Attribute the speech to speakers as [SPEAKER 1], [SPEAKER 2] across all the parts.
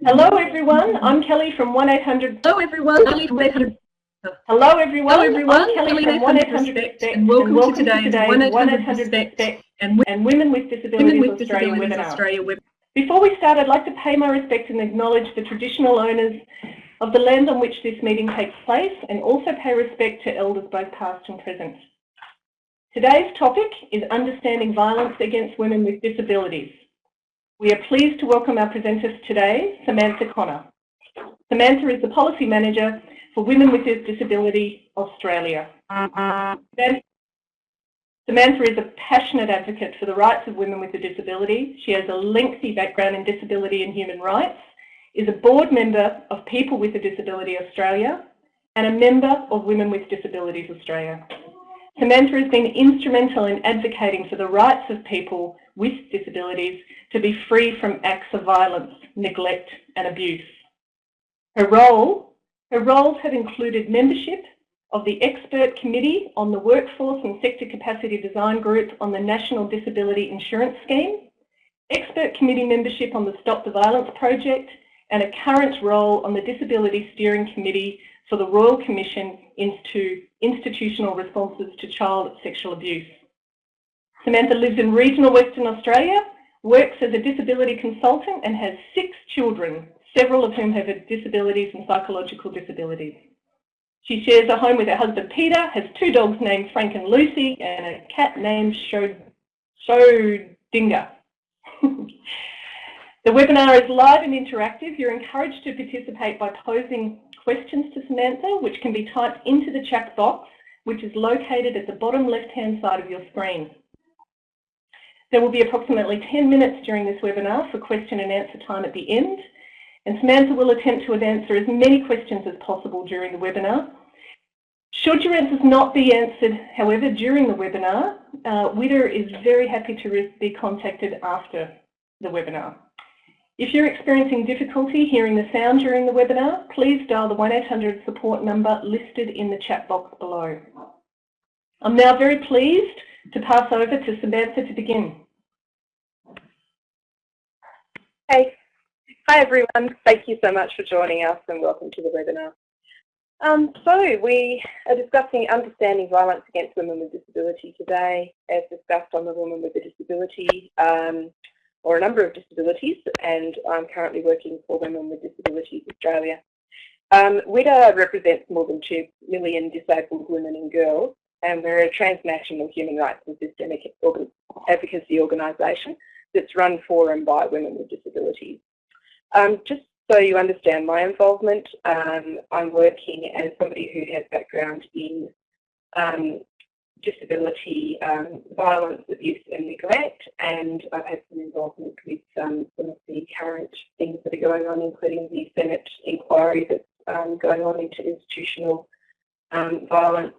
[SPEAKER 1] Hello everyone, I'm Kelly from 1-800.
[SPEAKER 2] Hello everyone, Kelly from 800.
[SPEAKER 1] Hello everyone,
[SPEAKER 2] I'm
[SPEAKER 1] Kelly from 1-800 Respect,
[SPEAKER 2] and welcome to
[SPEAKER 1] today's 1-800 Respect and Women with Disabilities Australia webinar. Before we start, I'd like to pay my respect and acknowledge the traditional owners of the land on which this meeting takes place, and also pay respect to elders both past and present. Today's topic is understanding violence against women with disabilities. We are pleased to welcome our presenters today, Samantha Connor. Samantha is the Policy Manager for Women with Disability Australia. Samantha is a passionate advocate for the rights of women with a disability. She has a lengthy background in disability and human rights, is a board member of People with a Disability Australia, and a member of Women with Disabilities Australia. Samantha has been instrumental in advocating for the rights of people with disabilities to be free from acts of violence, neglect and abuse. Her roles have included membership of the Expert Committee on the Workforce and Sector Capacity Design Group on the National Disability Insurance Scheme, Expert Committee membership on the Stop the Violence Project, and a current role on the Disability Steering Committee for the Royal Commission into Institutional Responses to Child Sexual Abuse. Samantha lives in regional Western Australia, works as a disability consultant and has 6 children, several of whom have disabilities and psychological disabilities. She shares a home with her husband Peter, has 2 dogs named Frank and Lucy, and a cat named Shodinga. The webinar is live and interactive. You're encouraged to participate by posing questions to Samantha, which can be typed into the chat box, which is located at the bottom left-hand side of your screen. There will be approximately 10 minutes during this webinar for question and answer time at the end, and Samantha will attempt to answer as many questions as possible during the webinar. Should your answers not be answered, however, during the webinar, WIDA is very happy to be contacted after the webinar. If you're experiencing difficulty hearing the sound during the webinar, please dial the 1-800 support number listed in the chat box below. I'm now very pleased to pass over to Samantha to begin.
[SPEAKER 3] Hey. Hi everyone, thank you so much for joining us and welcome to the webinar. So we are discussing understanding violence against women with disability today, as discussed on the Women with a Disability or a number of disabilities, and I'm currently working for Women with Disabilities Australia. WIDA represents more than 2 million disabled women and girls, and we're a transnational human rights and systemic advocacy organisation that's run for and by women with disabilities. Just so you understand my involvement, I'm working as somebody who has background in disability, violence, abuse and neglect, and I've had some involvement with some of the current things that are going on, including the Senate inquiry that's going on into institutional violence,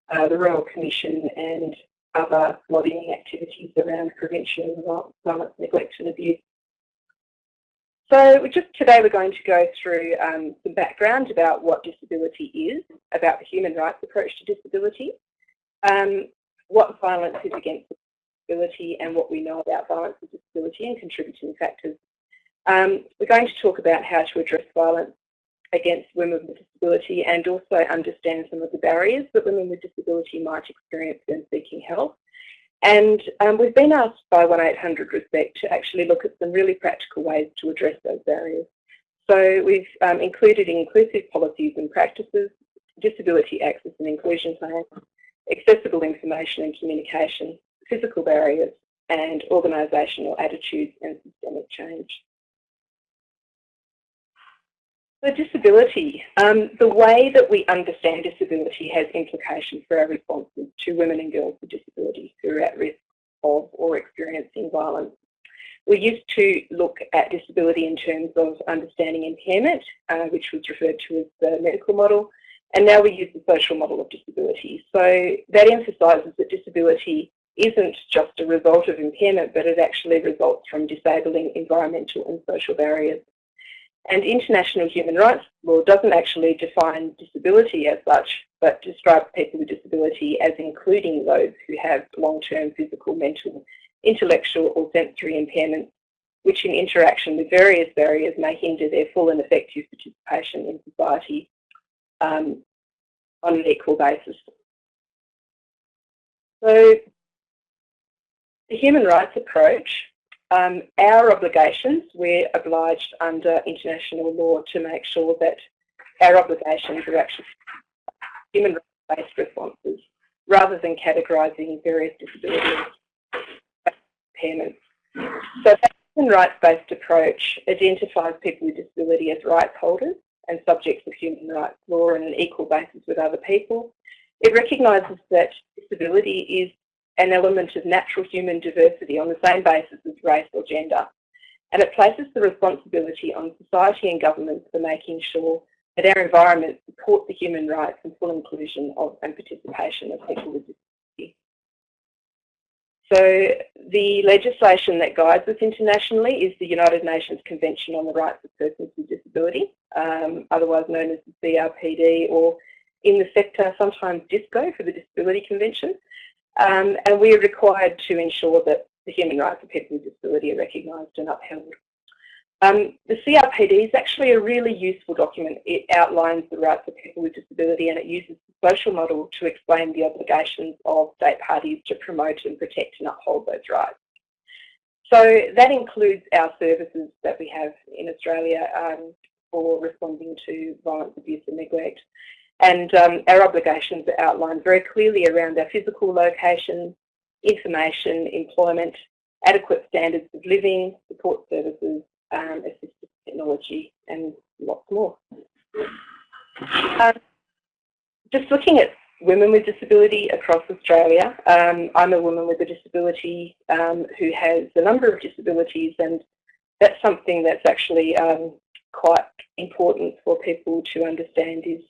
[SPEAKER 3] the Royal Commission and other lobbying activities around prevention of violence, neglect and abuse. So today we're going to go through some background about what disability is, about the human rights approach to disability, what violence is against disability and what we know about violence and disability and contributing factors. We're going to talk about how to address violence against women with disability and also understand some of the barriers that women with disability might experience when seeking help. And we've been asked by 1-800 Respect to actually look at some really practical ways to address those barriers. So we've included inclusive policies and practices, disability access and inclusion plans, accessible information and communication, physical barriers, and organisational attitudes and systemic change. So disability, the way that we understand disability has implications for our responses to women and girls with disabilities who are at risk of or experiencing violence. We used to look at disability in terms of understanding impairment, which was referred to as the medical model, and now we use the social model of disability. So that emphasises that disability isn't just a result of impairment, but it actually results from disabling environmental and social barriers. And international human rights law doesn't actually define disability as such, but describes people with disability as including those who have long-term physical, mental, intellectual or sensory impairments which in interaction with various barriers may hinder their full and effective participation in society on an equal basis. So the human rights approach, our obligations, we're obliged under international law to make sure that our obligations are actually human rights-based responses rather than categorising various disabilities impairments. So that human rights-based approach identifies people with disability as rights holders and subjects of human rights law on an equal basis with other people. It recognises that disability is an element of natural human diversity on the same basis as race or gender. And it places the responsibility on society and governments for making sure that our environment supports the human rights and full inclusion of and participation of people with disability. So the legislation that guides us internationally is the United Nations Convention on the Rights of Persons with Disability, otherwise known as the CRPD, or in the sector sometimes DISCO for the Disability Convention. And we are required to ensure that the human rights of people with disability are recognised and upheld. The CRPD is actually a really useful document. It outlines the rights of people with disability and it uses the social model to explain the obligations of state parties to promote and protect and uphold those rights. So that includes our services that we have in Australia for responding to violence, abuse and neglect. And our obligations are outlined very clearly around our physical location, information, employment, adequate standards of living, support services, assistive technology and lots more. Just looking at women with disability across Australia, I'm a woman with a disability who has a number of disabilities, and that's something that's actually quite important for people to understand is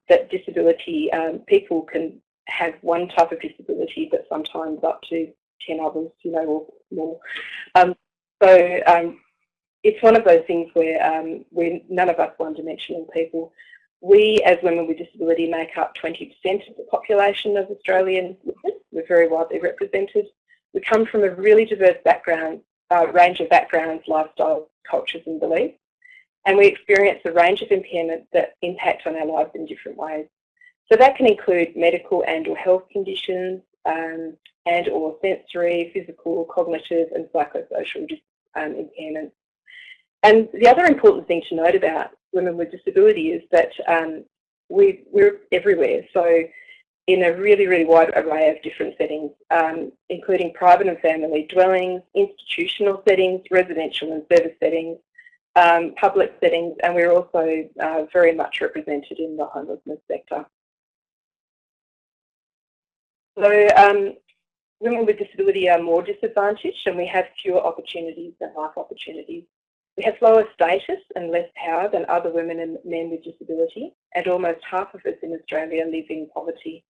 [SPEAKER 3] that disability, people can have one type of disability but sometimes up to 10 others, you know, or more. It's one of those things where we're none of us one-dimensional people. We, as women with disability, make up 20% of the population of Australian women. We're very widely represented. We come from a really diverse background, range of backgrounds, lifestyles, cultures and beliefs. And we experience a range of impairments that impact on our lives in different ways. So that can include medical and or health conditions and or sensory, physical, cognitive and psychosocial impairments. And the other important thing to note about women with disability is that we're everywhere. So in a really, really wide array of different settings, including private and family dwellings, institutional settings, residential and service settings, public settings, and we're also very much represented in the homelessness sector. So women with disability are more disadvantaged and we have fewer opportunities than life opportunities. We have lower status and less power than other women and men with disability, and almost half of us in Australia live in poverty.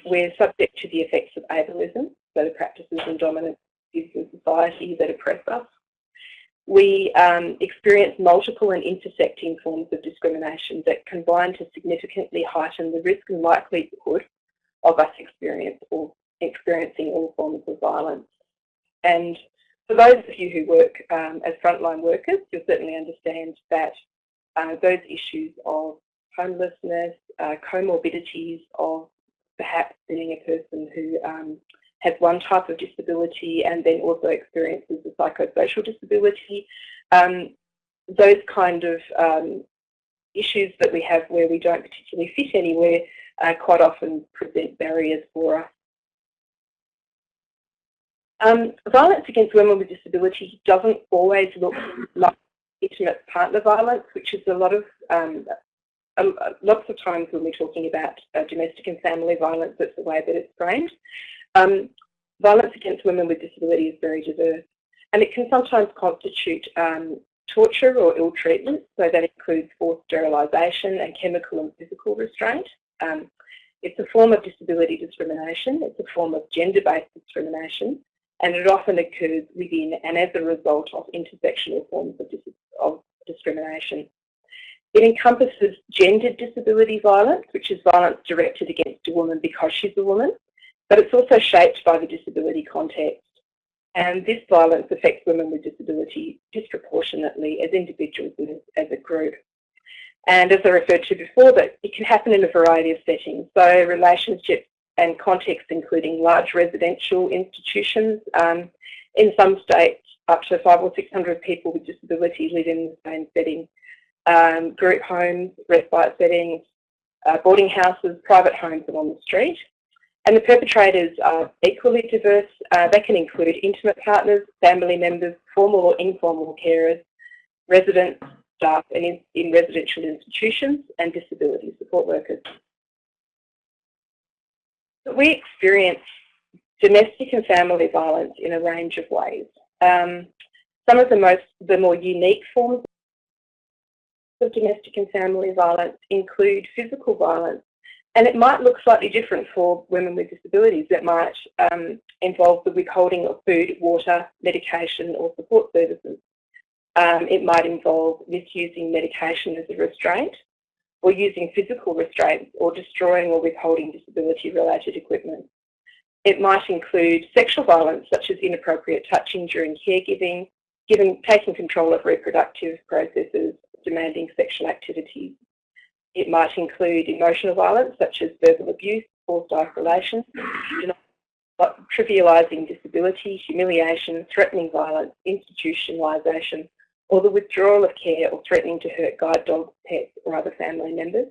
[SPEAKER 3] We're subject to the effects of ableism, so the practices and dominances in society that oppress us. We experience multiple and intersecting forms of discrimination that combine to significantly heighten the risk and likelihood of us experiencing all forms of violence. And for those of you who work as frontline workers, you'll certainly understand that those issues of homelessness, comorbidities of perhaps being a person who has one type of disability and then also experiences a psychosocial disability, those kind of issues that we have where we don't particularly fit anywhere quite often present barriers for us. Violence against women with disability doesn't always look like intimate partner violence, which is a lot of lots of times when we're talking about domestic and family violence, that's the way that it's framed. Violence against women with disability is very diverse, and it can sometimes constitute torture or ill treatment, so that includes forced sterilisation and chemical and physical restraint. It's a form of disability discrimination, it's a form of gender-based discrimination, and it often occurs within and as a result of intersectional forms of discrimination. It encompasses gendered disability violence, which is violence directed against a woman because she's a woman, but it's also shaped by the disability context. And this violence affects women with disability disproportionately as individuals and as a group. And as I referred to before, that it can happen in a variety of settings. So relationships and contexts including large residential institutions. In some states, up to 500 or 600 people with disability live in the same setting. Group homes, respite settings, boarding houses, private homes and on the street. And the perpetrators are equally diverse. They can include intimate partners, family members, formal or informal carers, residents, staff and in residential institutions and disability support workers. We experience domestic and family violence in a range of ways. Some of the more unique forms of domestic and family violence include physical violence, and it might look slightly different for women with disabilities. That might involve the withholding of food, water, medication or support services. It might involve misusing medication as a restraint, or using physical restraints, or destroying or withholding disability-related equipment. It might include sexual violence, such as inappropriate touching during caregiving, taking control of reproductive processes, demanding sexual activities. It might include emotional violence, such as verbal abuse, forced isolation, trivialising disability, humiliation, threatening violence, institutionalisation, or the withdrawal of care or threatening to hurt guide dogs, pets or other family members.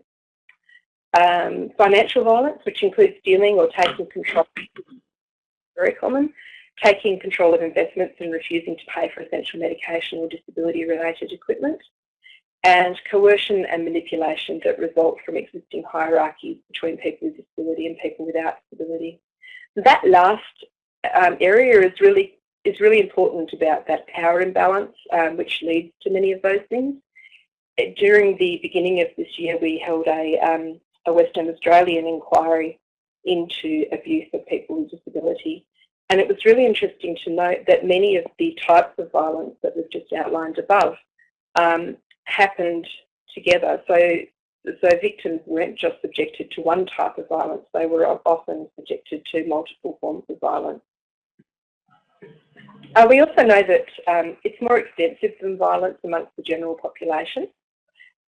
[SPEAKER 3] Financial violence, which includes stealing or taking control, very common, taking control of investments and refusing to pay for essential medication or disability-related equipment, and coercion and manipulation that result from existing hierarchies between people with disability and people without disability. That last area is really important about that power imbalance, which leads to many of those things. During the beginning of this year, we held a Western Australian inquiry into abuse of people with disability. And it was really interesting to note that many of the types of violence that we've just outlined above happened together. So victims weren't just subjected to one type of violence, they were often subjected to multiple forms of violence. We also know that it's more extensive than violence amongst the general population.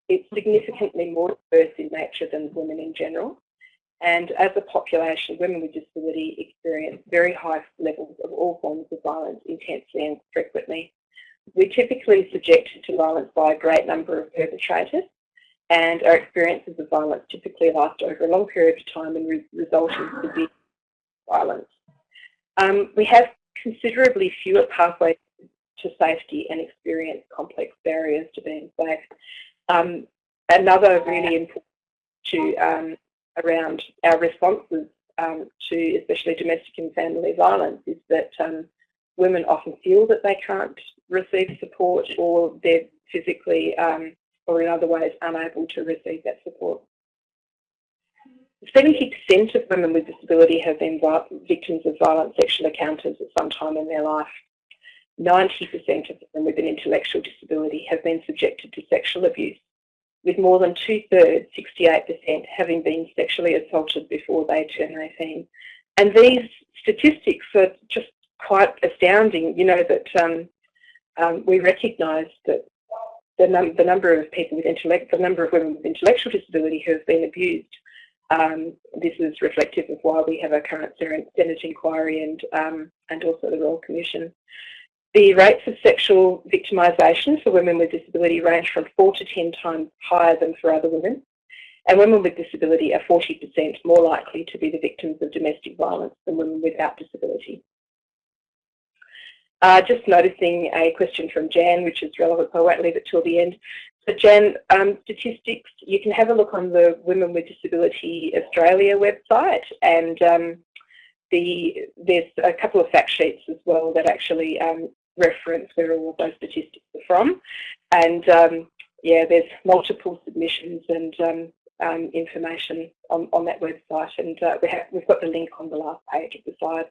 [SPEAKER 3] It's significantly more diverse in nature than women in general. And as a population, women with disability experience very high levels of all forms of violence intensely and frequently. We're typically subjected to violence by a great number of perpetrators, and our experiences of violence typically last over a long period of time and result in severe violence. We have considerably fewer pathways to safety and experience complex barriers to being safe. Another really important issue around our responses to especially domestic and family violence is that women often feel that they can't receive support, or they're physically or in other ways unable to receive that support. 70% of women with disability have been victims of violent sexual encounters at some time in their life. 90% of women with an intellectual disability have been subjected to sexual abuse, with more than 2/3, 68%, having been sexually assaulted before they turn 18. And these statistics are just quite astounding. You know that we recognise that the number of people with the number of women with intellectual disability who have been abused. This is reflective of why we have a current Senate inquiry and also the Royal Commission. The rates of sexual victimisation for women with disability range from 4 to 10 times higher than for other women, and women with disability are 40% more likely to be the victims of domestic violence than women without disability. Just noticing a question from Jan, which is relevant, so I won't leave it till the end. So Jan, statistics, you can have a look on the Women with Disability Australia website, and there's a couple of fact sheets as well that actually reference where all of those statistics are from. And yeah, there's multiple submissions and information on that website, and we've got the link on the last page of the slide.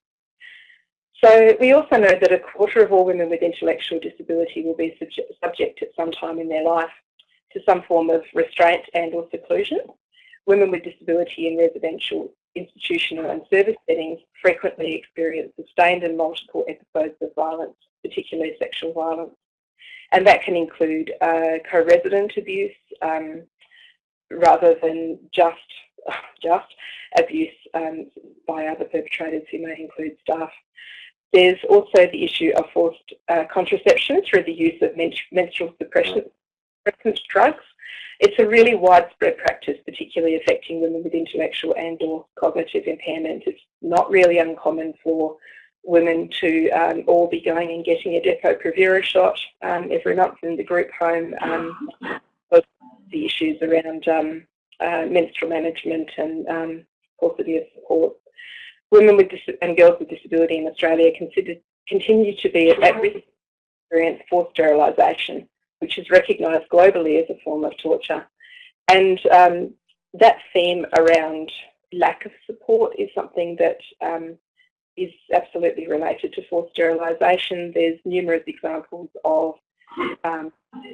[SPEAKER 3] So we also know that 1/4 of all women with intellectual disability will be subject at some time in their life to some form of restraint and or seclusion. Women with disability in residential institutional and service settings frequently experience sustained and multiple episodes of violence, particularly sexual violence. And that can include co-resident abuse rather than just abuse by other perpetrators who may include staff. There's also the issue of forced contraception through the use of menstrual suppressant drugs. It's a really widespread practice, particularly affecting women with intellectual and or cognitive impairment. It's not really uncommon for women to all be going and getting a Depo-Provera shot every month in the group home. The issues around menstrual management and paucity of support. Women with and girls with disability in Australia continue to be at risk of experience forced sterilisation, which is recognised globally as a form of torture. And that theme around lack of support is something that is absolutely related to forced sterilisation. There's numerous examples of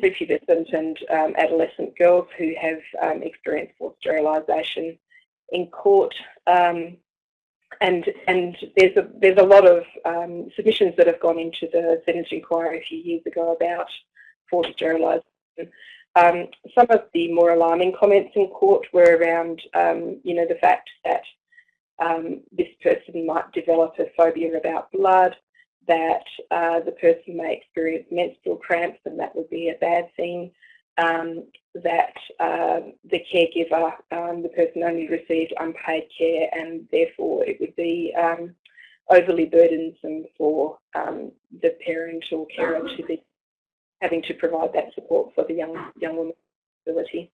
[SPEAKER 3] prepubescent and adolescent girls who have experienced forced sterilisation in court. And there's a lot of submissions that have gone into the Senate inquiry a few years ago about forced sterilisation. Some of the more alarming comments in court were around, the fact that this person might develop a phobia about blood, that the person may experience menstrual cramps and that would be a bad thing, that the caregiver, the person only received unpaid care and therefore it would be overly burdensome for the parent or carer to be having to provide that support for the young woman with disability.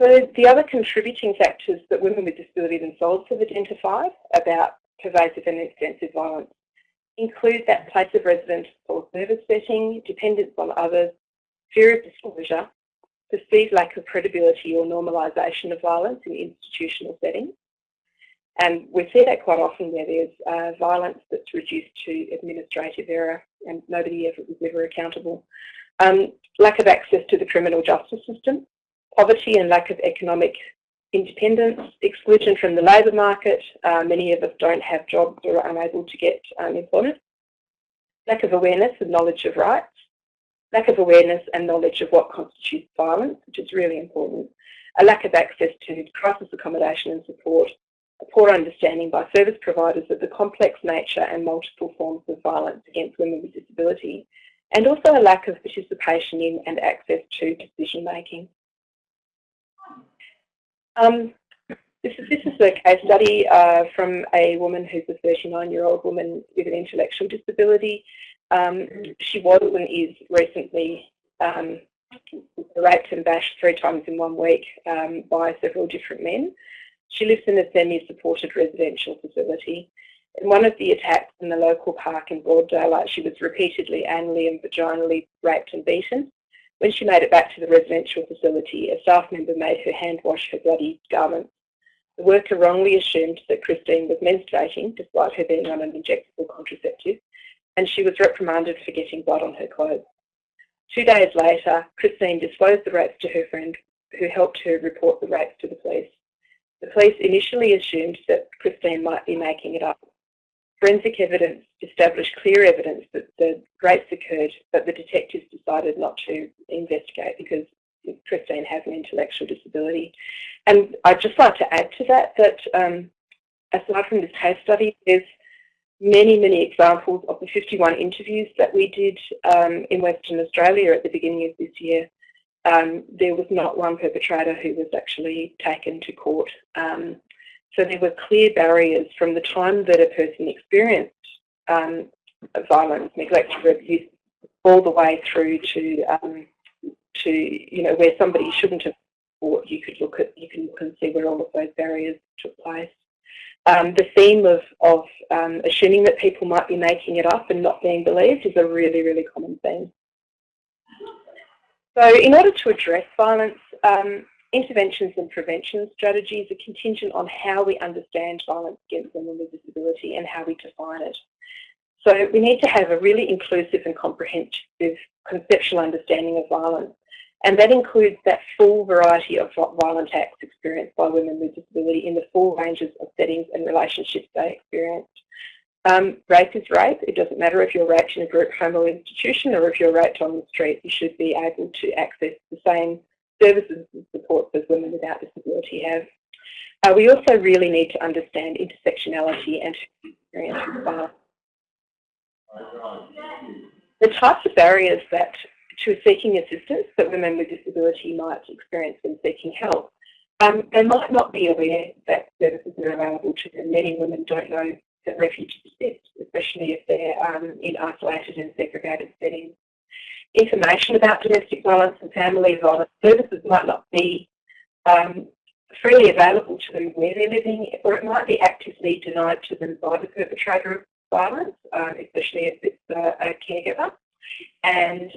[SPEAKER 3] So the other contributing factors that women with disability themselves have identified about pervasive and extensive violence include that place of residence or service setting, dependence on others, fear of disclosure, perceived lack of credibility or normalisation of violence in institutional settings. And we see that quite often where there's violence that's reduced to administrative error and nobody ever was ever accountable. Lack of access to the criminal justice system, poverty and lack of economic independence, exclusion from the labour market. Many of us don't have jobs or are unable to get employment. Lack of awareness and knowledge of rights. Lack of awareness and knowledge of what constitutes violence, which is really important. A lack of access to crisis accommodation and support. A poor understanding by service providers of the complex nature and multiple forms of violence against women with disability. And also a lack of participation in and access to decision making. This is a case study from a woman who's a 39-year-old woman with an intellectual disability. She was and is recently raped and bashed 3 times in 1 week by several different men. She lives in a semi-supported residential facility. In one of the attacks in the local park in broad daylight, she was repeatedly anally and vaginally raped and beaten. When she made it back to the residential facility, a staff member made her hand wash her bloody garments. The worker wrongly assumed that Christine was menstruating, despite her being on an injectable contraceptive, and she was reprimanded for getting blood on her clothes. 2 days later, Christine disclosed the rapes to her friend, who helped her report the rapes to the police. The police initially assumed that Christine might be making it up. Forensic evidence established clear evidence that the rapes occurred, but the detectives decided not to investigate because Christine has an intellectual disability. And I'd just like to add to that, aside from this case study, there's many examples of the 51 interviews that we did in Western Australia at the beginning of this year. There was not one perpetrator who was actually taken to court. So there were clear barriers from the time that a person experienced violence, neglect, or abuse, all the way through to where somebody shouldn't have fought. You can look and see where all of those barriers took place. The theme of assuming that people might be making it up and not being believed is a really common theme. So in order to address violence, interventions and prevention strategies are contingent on how we understand violence against women with disability and how we define it. So we need to have a really inclusive and comprehensive conceptual understanding of violence. And that includes that full variety of violent acts experienced by women with disability in the full ranges of settings and relationships they experience. Rape is rape. It doesn't matter if you're raped in a group home or institution or if you're raped on the street. You should be able to access the same services and supports as women without disability have. We also really need to understand intersectionality and experience with violence. The types of barriers that to seeking assistance that women with disability might experience when seeking help. They might not be aware that services are available to them. Many women don't know that refuges exist, especially if they're in isolated and segregated settings. Information about domestic violence and family violence services might not be freely available to them where they're living, or it might be actively denied to them by the perpetrator of violence, especially if it's a caregiver. And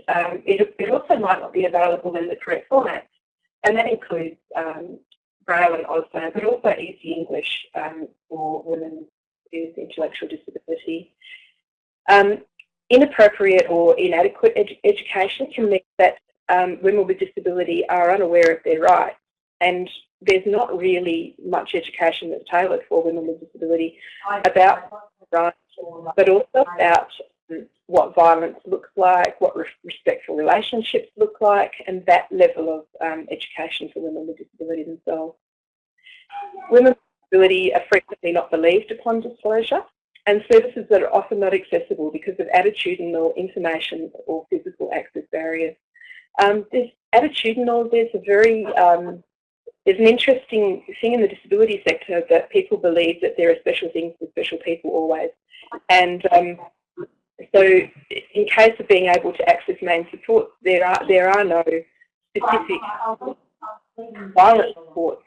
[SPEAKER 3] it also might not be available in the correct format, and that includes Braille and Auslan, but also easy English for women with intellectual disability. Inappropriate or inadequate education can mean that women with disability are unaware of their rights, and there's not really much education that's tailored for women with disability about rights, but also about what violence looks like, what respectful relationships look like, and that level of education for women with disability themselves. Women with disability are frequently not believed upon disclosure, and services that are often not accessible because of attitudinal, information or physical access barriers. There's an interesting thing in the disability sector that people believe that there are special things for special people always. And so in case of being able to access main support, there are no specific violence supports,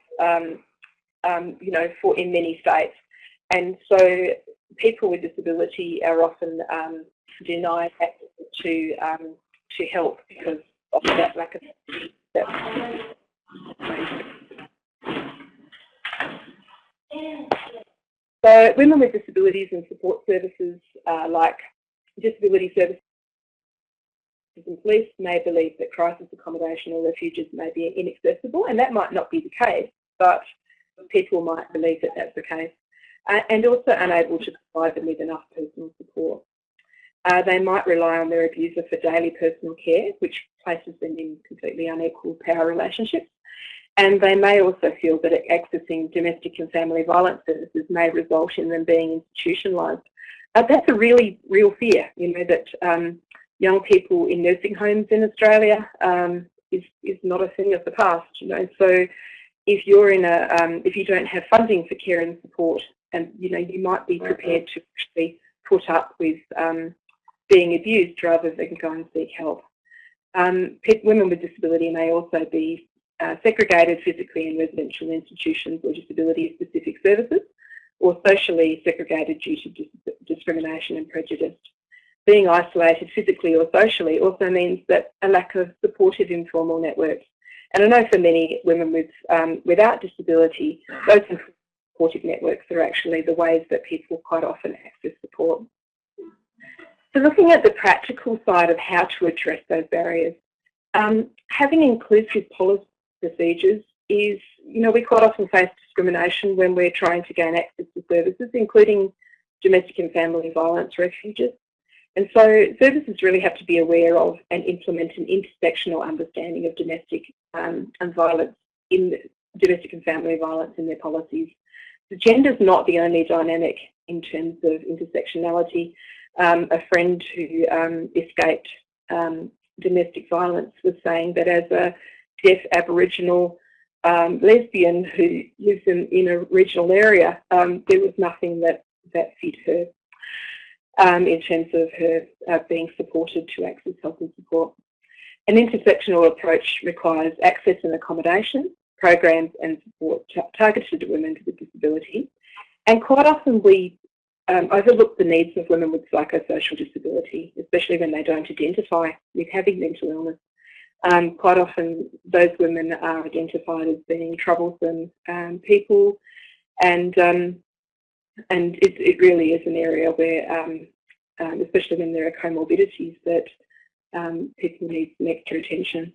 [SPEAKER 3] for in many states. And so people with disability are often denied access to help because of that lack of So women with disabilities and support services like disability services and police may believe that crisis accommodation or refuges may be inaccessible, and that might not be the case, but people might believe that that's the case, and also unable to provide them with enough personal support. They might rely on their abuser for daily personal care, which places them in completely unequal power relationships. And they may also feel that accessing domestic and family violence services may result in them being institutionalised. That's a really real fear, that young people in nursing homes in Australia is not a thing of the past. So if you're in if you don't have funding for care and support, and you might be prepared to actually put up with being abused rather than go and seek help. Women with disability may also be segregated physically in residential institutions or disability-specific services, or socially segregated due to discrimination and prejudice. Being isolated physically or socially also means that a lack of supportive informal networks. And I know for many women without disability, those supportive networks are actually the ways that people quite often access support. So looking at the practical side of how to address those barriers, having inclusive policy procedures is, we quite often face discrimination when we're trying to gain access to services, including domestic and family violence refuges. And so services really have to be aware of and implement an intersectional understanding of domestic and violence in domestic and family violence in their policies. So gender is not the only dynamic in terms of intersectionality. A friend who escaped domestic violence was saying that as a deaf Aboriginal lesbian who lives in a regional area, there was nothing that fit her in terms of her being supported to access help and support. An intersectional approach requires access and accommodation, programs and support targeted to women with disability. And quite often we overlook the needs of women with psychosocial disability, especially when they don't identify with having mental illness. Quite often those women are identified as being troublesome people, and it really is an area where, especially when there are comorbidities, that people need some extra attention.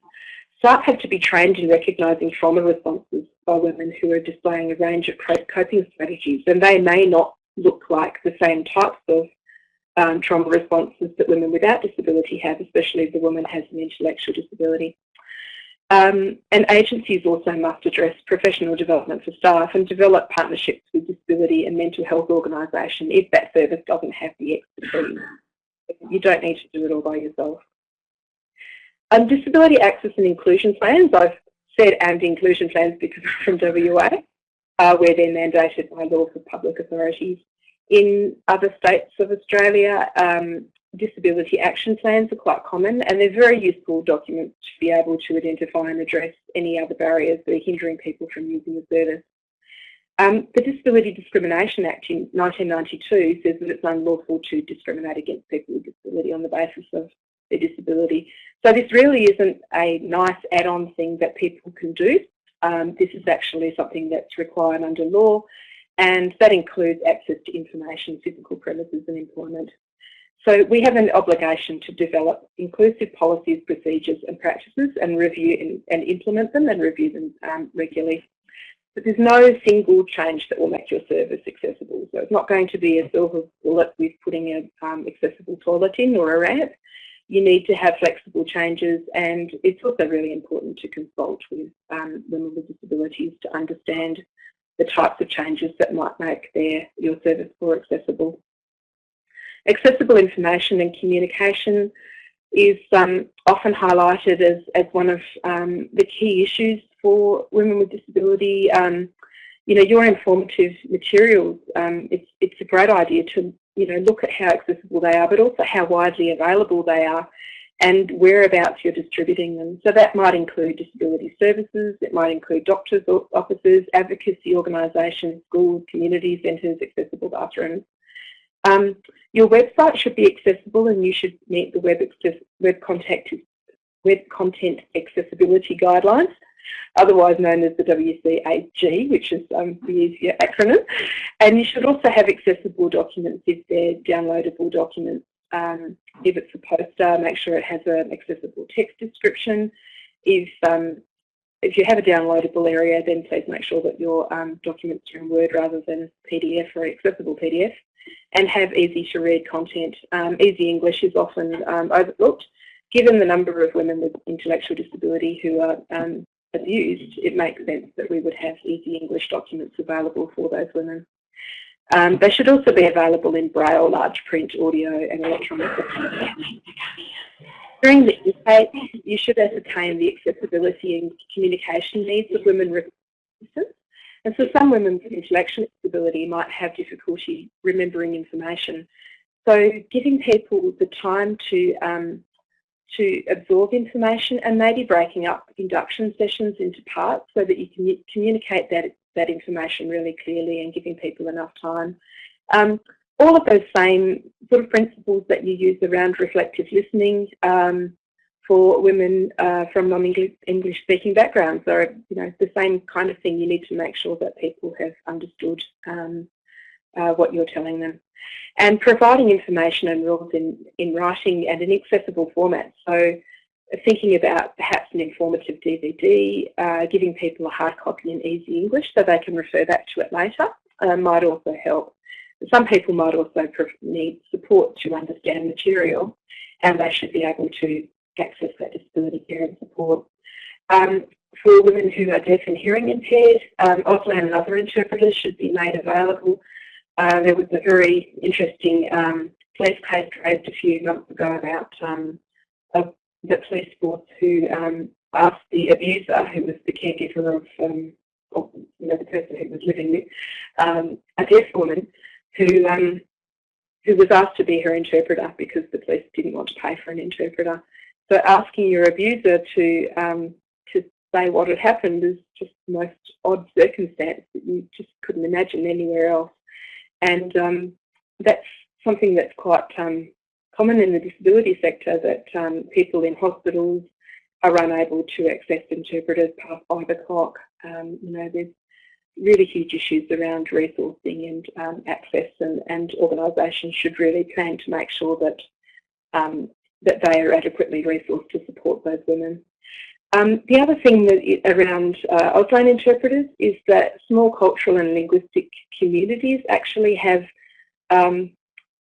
[SPEAKER 3] Staff have to be trained in recognising trauma responses by women who are displaying a range of coping strategies, and they may not look like the same types of trauma responses that women without disability have, especially if the woman has an intellectual disability. And agencies also must address professional development for staff and develop partnerships with disability and mental health organisations if that service doesn't have the expertise. You don't need to do it all by yourself. Disability access and inclusion plans, I've said and inclusion plans because I'm from WA, where they're mandated by law for public authorities. In other states of Australia, disability action plans are quite common, and they're very useful documents to be able to identify and address any other barriers that are hindering people from using the service. The Disability Discrimination Act in 1992 says that it's unlawful to discriminate against people with disability on the basis of their disability. So this really isn't a nice add-on thing that people can do. This is actually something that's required under law, and that includes access to information, physical premises and employment. So we have an obligation to develop inclusive policies, procedures and practices and review and implement them and review them regularly. But there's no single change that will make your service accessible. So it's not going to be a silver bullet with putting an accessible toilet in or a ramp. You need to have flexible changes, and it's also really important to consult with women with disabilities to understand the types of changes that might make your service more accessible. Accessible information and communication is often highlighted as one of the key issues for women with disability. You know, your informative materials, it's a great idea to look at how accessible they are, but also how widely available they are and whereabouts you're distributing them. So that might include disability services, it might include doctors' offices, advocacy organisations, schools, community centres, accessible bathrooms. Your website should be accessible, and you should meet the web content accessibility guidelines, otherwise known as the WCAG, which is the easier acronym. And you should also have accessible documents if they're downloadable documents. If it's a poster, make sure it has an accessible text description. If you have a downloadable area, then please make sure that your documents are in Word rather than PDF or accessible PDF, and have easy to read content. Easy English is often overlooked. Given the number of women with intellectual disability who are abused, it makes sense that we would have easy English documents available for those women. They should also be available in Braille, large print, audio and electronic. During the intake, you should ascertain the accessibility and communication needs of women with assistance. And so some women with intellectual disability might have difficulty remembering information. So giving people the time to absorb information and maybe breaking up induction sessions into parts so that you can communicate that information really clearly and giving people enough time. All of those same sort of principles that you use around reflective listening for women from non-English speaking backgrounds are the same kind of thing. You need to make sure that people have understood what you're telling them. And providing information and rules in writing and in accessible format. So thinking about perhaps an informative DVD, giving people a hard copy in easy English so they can refer back to it later might also help. Some people might also need support to understand material, and they should be able to access that disability care and support. For women who are deaf and hearing impaired, Auslan and other interpreters should be made available. There was a very interesting police case raised a few months ago about the police force who asked the abuser, who was the caregiver of the person who was living with a deaf woman, who was asked to be her interpreter because the police didn't want to pay for an interpreter. So asking your abuser to say what had happened is just the most odd circumstance that you just couldn't imagine anywhere else. And that's something that's quite common in the disability sector, that people in hospitals are unable to access interpreters past 5 o'clock. There's really huge issues around resourcing and access, and organisations should really plan to make sure that that they are adequately resourced to support those women. The other thing around Auslan interpreters is that small cultural and linguistic communities actually have, there's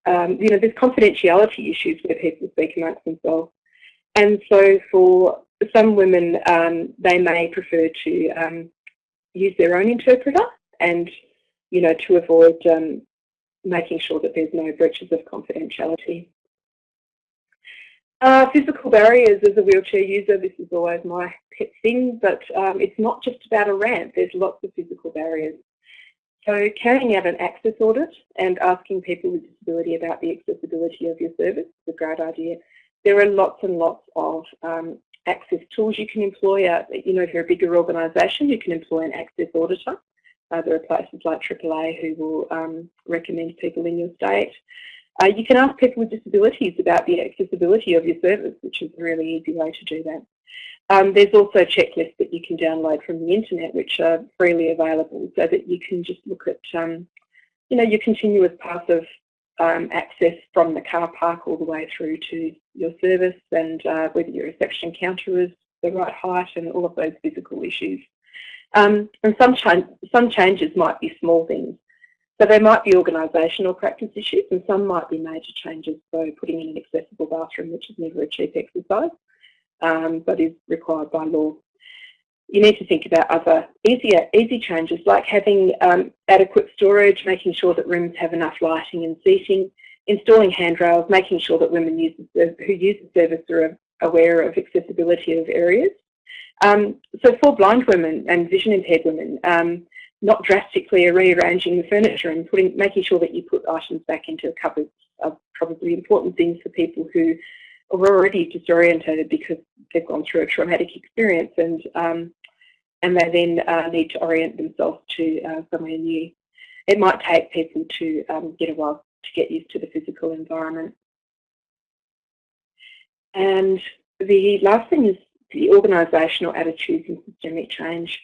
[SPEAKER 3] confidentiality issues where people speak amongst themselves. And so for some women, they may prefer to use their own interpreter and, to avoid making sure that there's no breaches of confidentiality. Physical barriers as a wheelchair user, this is always my pet thing, but it's not just about a ramp, there's lots of physical barriers. So carrying out an access audit and asking people with disability about the accessibility of your service is a great idea. There are lots and lots of access tools you can employ. If you're a bigger organisation, you can employ an access auditor. There are places like AAA who will recommend people in your state. You can ask people with disabilities about the accessibility of your service, which is a really easy way to do that. There's also checklists that you can download from the internet, which are freely available, so that you can just look at, your continuous path of access from the car park all the way through to your service, and whether your reception counter is the right height, and all of those physical issues. And some changes might be small things. So they might be organisational practice issues, and some might be major changes. So putting in an accessible bathroom, which is never a cheap exercise, but is required by law. You need to think about other easy changes, like having adequate storage, making sure that rooms have enough lighting and seating, installing handrails, making sure that women who use the service are aware of accessibility of areas. So for blind women and vision impaired women, not drastically rearranging the furniture and making sure that you put items back into cupboards are probably important things for people who are already disorientated because they've gone through a traumatic experience, and they then need to orient themselves to somewhere new. It might take people to get a while to get used to the physical environment. And the last thing is the organisational attitudes and systemic change.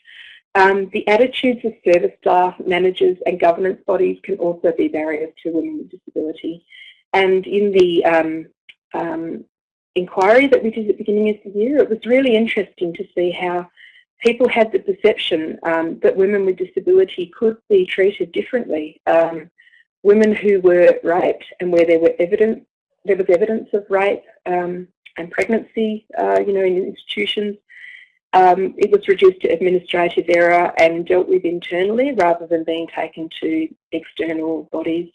[SPEAKER 3] The attitudes of service staff, managers and governance bodies can also be barriers to women with disability. And in the inquiry that we did at the beginning of the year, it was really interesting to see how people had the perception that women with disability could be treated differently. Women who were raped and where there was evidence of rape and pregnancy, in institutions, it was reduced to administrative error and dealt with internally rather than being taken to external bodies.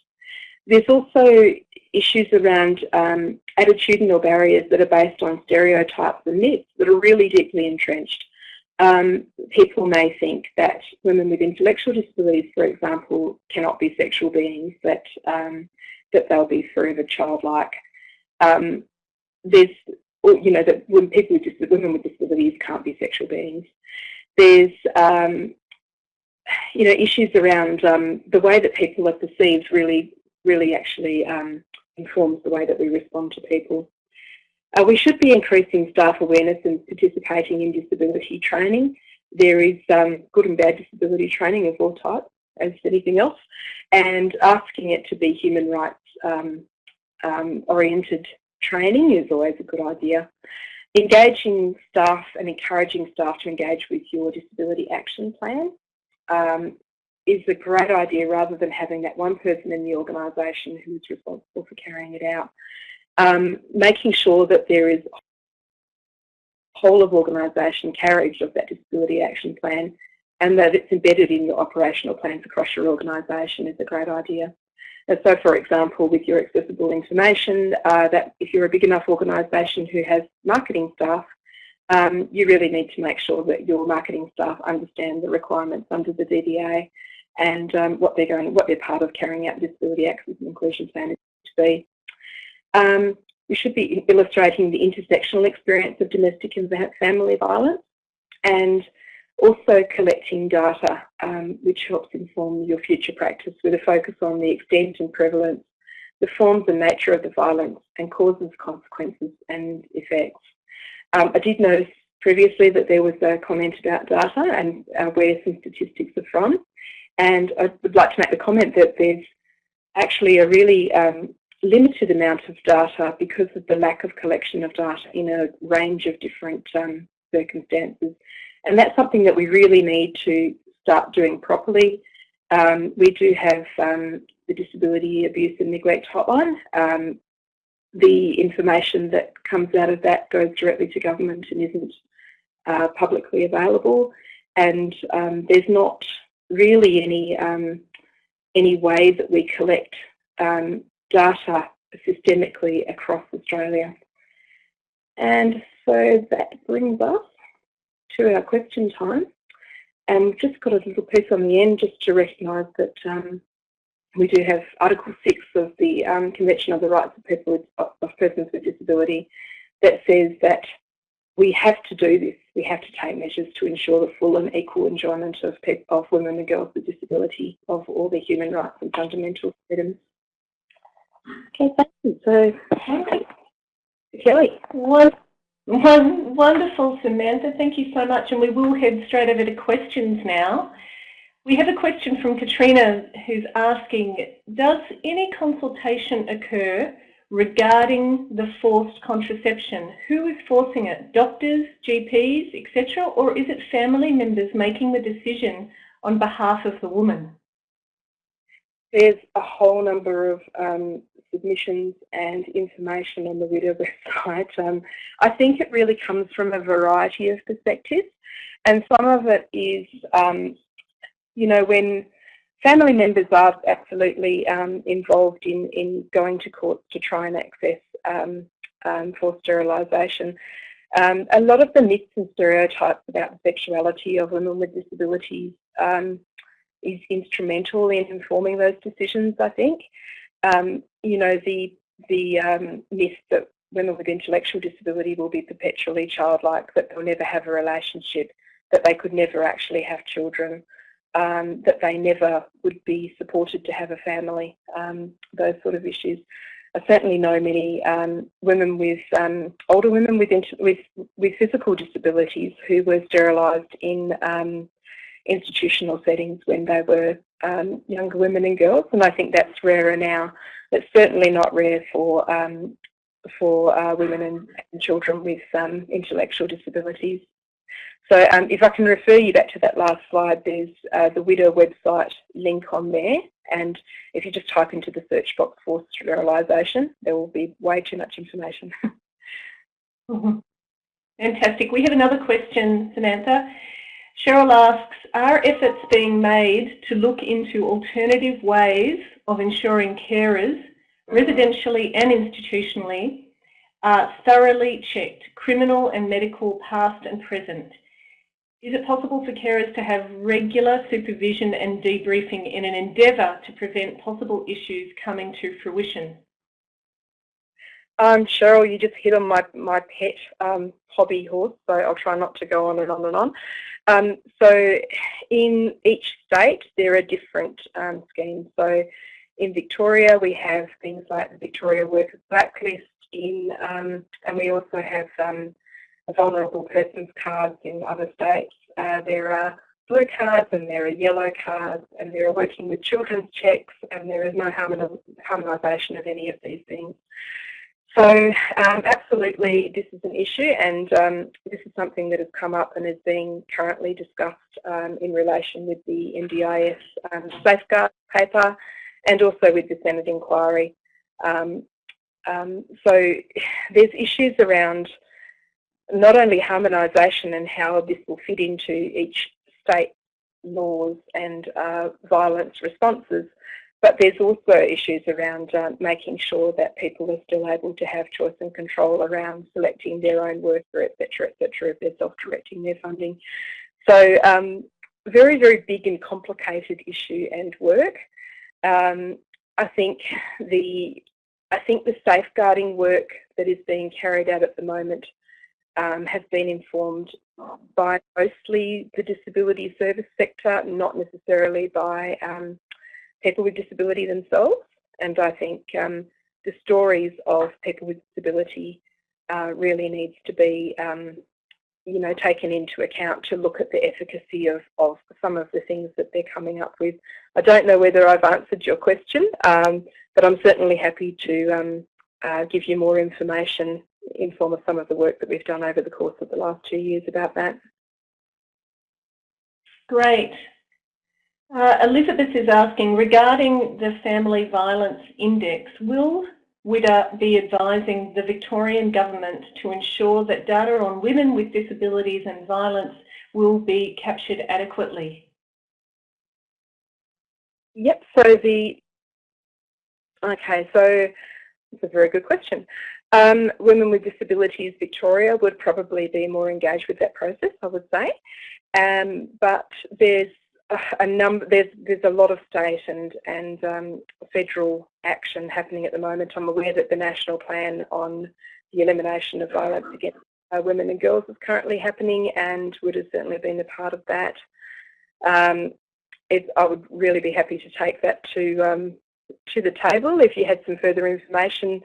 [SPEAKER 3] There's also issues around attitudinal barriers that are based on stereotypes and myths that are really deeply entrenched. People may think that women with intellectual disabilities, for example, cannot be sexual beings, that they'll be forever childlike. That women with disabilities can't be sexual beings. There's, issues around the way that people are perceived really actually informs the way that we respond to people. We should be increasing staff awareness and participating in disability training. There is good and bad disability training of all types, as anything else, and asking it to be human rights oriented training is always a good idea. Engaging staff and encouraging staff to engage with your disability action plan is a great idea, rather than having that one person in the organisation who is responsible for carrying it out. Making sure that there is whole of organisation carriage of that disability action plan, and that it's embedded in your operational plans across your organisation is a great idea. And so, for example, with your accessible information, that if you're a big enough organisation who has marketing staff, you really need to make sure that your marketing staff understand the requirements under the DDA and what they're part of carrying out the disability access and inclusion plan is to be. We should be illustrating the intersectional experience of domestic and family violence, and also collecting data which helps inform your future practice with a focus on the extent and prevalence, the forms and nature of the violence, and causes, consequences and effects. I did notice previously that there was a comment about data and where some statistics are from, and I would like to make the comment that there's actually a really limited amount of data because of the lack of collection of data in a range of different circumstances. And that's something that we really need to start doing properly. We do have the Disability Abuse and Neglect Hotline. The information that comes out of that goes directly to government and isn't publicly available. And there's not really any way that we collect data systemically across Australia. And so that brings us to our question time. And we've just got a little piece on the end just to recognise that we do have Article 6 of the Convention of the Rights of Persons with Disability that says that we have to do this. We have to take measures to ensure the full and equal enjoyment of women and girls with disability of all their human rights and fundamental freedoms. Okay, thank you. So, Kelly.
[SPEAKER 1] Wonderful, Samantha. Thank you so much. And we will head straight over to questions now. We have a question from Katrina who's asking, does any consultation occur regarding the forced contraception? Who is forcing it? Doctors, GPs, etc., or is it family members making the decision on behalf of the woman?
[SPEAKER 3] There's a whole number of submissions and information on the WIDA website. I think it really comes from a variety of perspectives, and some of it is, you know, when family members are absolutely involved in going to courts to try and access forced sterilisation. A lot of the myths and stereotypes about the sexuality of women with disabilities is instrumental in informing those decisions, I think. You know, the myth that women with intellectual disability will be perpetually childlike, that they'll never have a relationship, that they could never actually have children, that they never would be supported to have a family, those sort of issues. I certainly know many women with, older women with physical disabilities who were sterilised in institutional settings when they were younger women and girls, and I think that's rarer now. It's certainly not rare for women and children with intellectual disabilities. So if I can refer you back to that last slide, there's the WIDA website link on there, and if you just type into the search box forced sterilisation, there will be way too much information.
[SPEAKER 1] Fantastic. We have another question, Samantha. Cheryl asks, are efforts being made to look into alternative ways of ensuring carers, residentially and institutionally, are thoroughly checked, criminal and medical past and present? Is it possible for carers to have regular supervision and debriefing in an endeavour to prevent possible issues coming to fruition?
[SPEAKER 3] Cheryl, you just hit on my pet hobby horse, so I'll try not to go on and on and on. So in each state there are different schemes. So in Victoria we have things like the Victoria Workers Blacklist, and we also have vulnerable persons cards in other states. There are blue cards and there are yellow cards, and there are working with children's checks, and there is no harmonisation of any of these things. So absolutely this is an issue, and this is something that has come up and is being currently discussed in relation with the NDIS safeguard paper and also with the Senate inquiry. So there's issues around not only harmonisation and how this will fit into each state laws and violence responses, but there's also issues around making sure that people are still able to have choice and control around selecting their own worker, etc., if they're self-directing their funding. So very, very big and complicated issue and work. I think the safeguarding work that is being carried out at the moment has been informed by mostly the disability service sector, not necessarily by people with disability themselves. And I think the stories of people with disability really needs to be you know, taken into account to look at the efficacy of some of the things that they're coming up with. I don't know whether I've answered your question, but I'm certainly happy to give you more information inform of some of the work that we've done over the course of the last 2 years about that.
[SPEAKER 1] Great. Elizabeth is asking, regarding the Family Violence Index, will WIDA be advising the Victorian Government to ensure that data on women with disabilities and violence will be captured adequately?
[SPEAKER 3] Yep, so so that's a very good question. Women with Disabilities Victoria would probably be more engaged with that process, I would say. But there's a lot of state and federal action happening at the moment. I'm aware that the national plan on the elimination of violence against women and girls is currently happening, and would have certainly been a part of that. I would really be happy to take that to the table if you had some further information,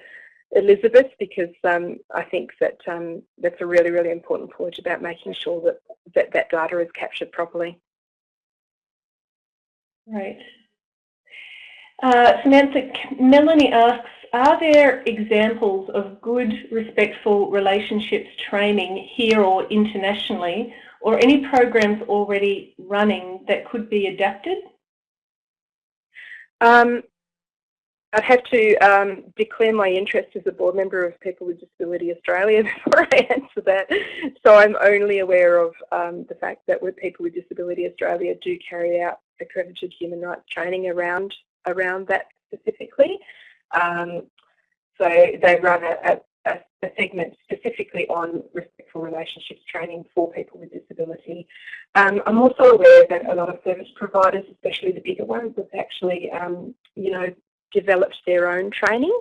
[SPEAKER 3] Elizabeth, because I think that that's a really, really important point about making sure that data is captured properly.
[SPEAKER 1] Right. Samantha, Melanie asks, are there examples of good, respectful relationships training here or internationally, or any programs already running that could be adapted?
[SPEAKER 3] I'd have to declare my interest as a board member of People with Disability Australia before I answer that. So I'm only aware of the fact that People with Disability Australia do carry out accredited human rights training around that specifically. So they run a segment specifically on respectful relationships training for people with disability. I'm also aware that a lot of service providers, especially the bigger ones, have actually, developed their own training,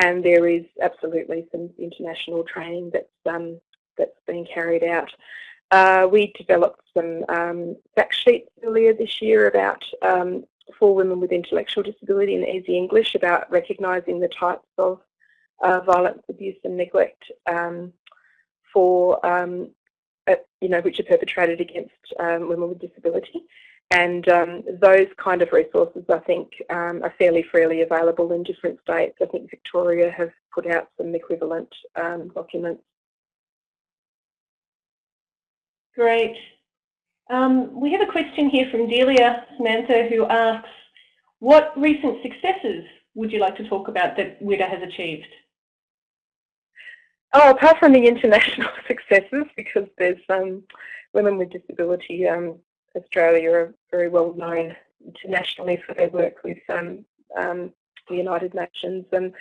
[SPEAKER 3] and there is absolutely some international training that's being carried out. We developed some fact sheets earlier this year about for women with intellectual disability in easy English about recognising the types of violence, abuse and neglect which are perpetrated against women with disability. And those kind of resources, I think, are fairly freely available in different states. I think Victoria has put out some equivalent documents.
[SPEAKER 1] Great. We have a question here from Delia, Samantha, who asks, what recent successes would you like to talk about that WIDA has achieved?
[SPEAKER 3] Oh, apart from the international successes, because there's Women with Disability Australia are very well known internationally for their work with the United Nations, and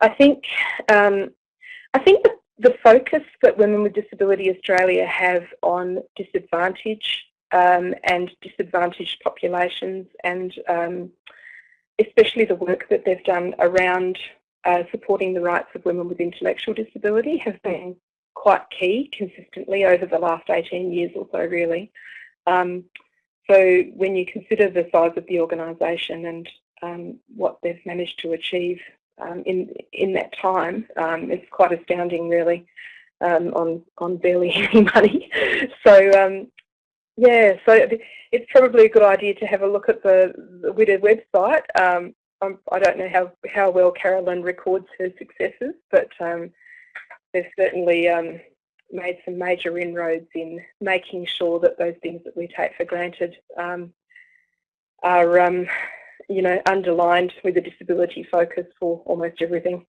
[SPEAKER 3] I think the focus that Women with Disability Australia have on disadvantage and disadvantaged populations, and especially the work that they've done around supporting the rights of women with intellectual disability, has been quite key consistently over the last 18 years or so, really. So when you consider the size of the organisation and what they've managed to achieve in that time, it's quite astounding, really, on barely any money. So yeah, so it's probably a good idea to have a look at the WIDA website. I don't know how well Carolyn records her successes, but they've certainly made some major inroads in making sure that those things that we take for granted are underlined with a disability focus for almost everything.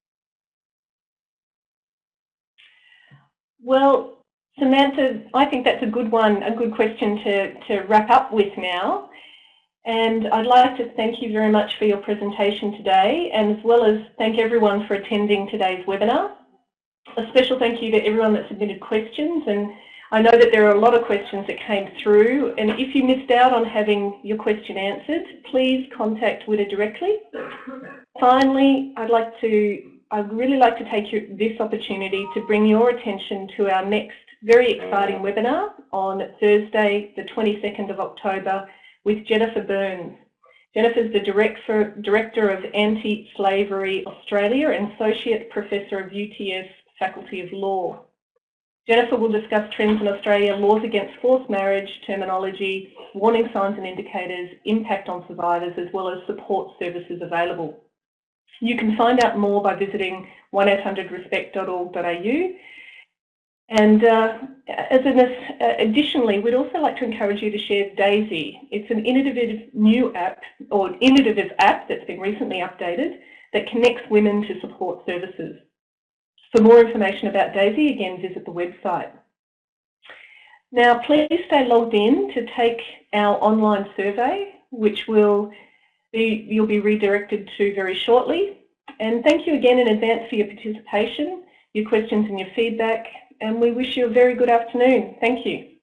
[SPEAKER 1] Well, Samantha, I think that's a good one, a good question to wrap up with now. And I'd like to thank you very much for your presentation today, and as well as thank everyone for attending today's webinar. A special thank you to everyone that submitted questions, and I know that there are a lot of questions that came through, and if you missed out on having your question answered, please contact WIDA directly. Finally, I'd really like to take this opportunity to bring your attention to our next very exciting webinar on Thursday, the 22nd of October, with Jennifer Burns. Jennifer's the Director of Anti-Slavery Australia and Associate Professor of UTS Faculty of Law. Jennifer will discuss trends in Australia, laws against forced marriage, terminology, warning signs and indicators, impact on survivors, as well as support services available. You can find out more by visiting 1800respect.org.au. And additionally, we'd also like to encourage you to share Daisy. It's an innovative new app, or innovative app that's been recently updated that connects women to support services. For more information about Daisy, again, visit the website. Now, please stay logged in to take our online survey, which you'll be redirected to very shortly. And thank you again in advance for your participation, your questions and your feedback. And we wish you a very good afternoon. Thank you.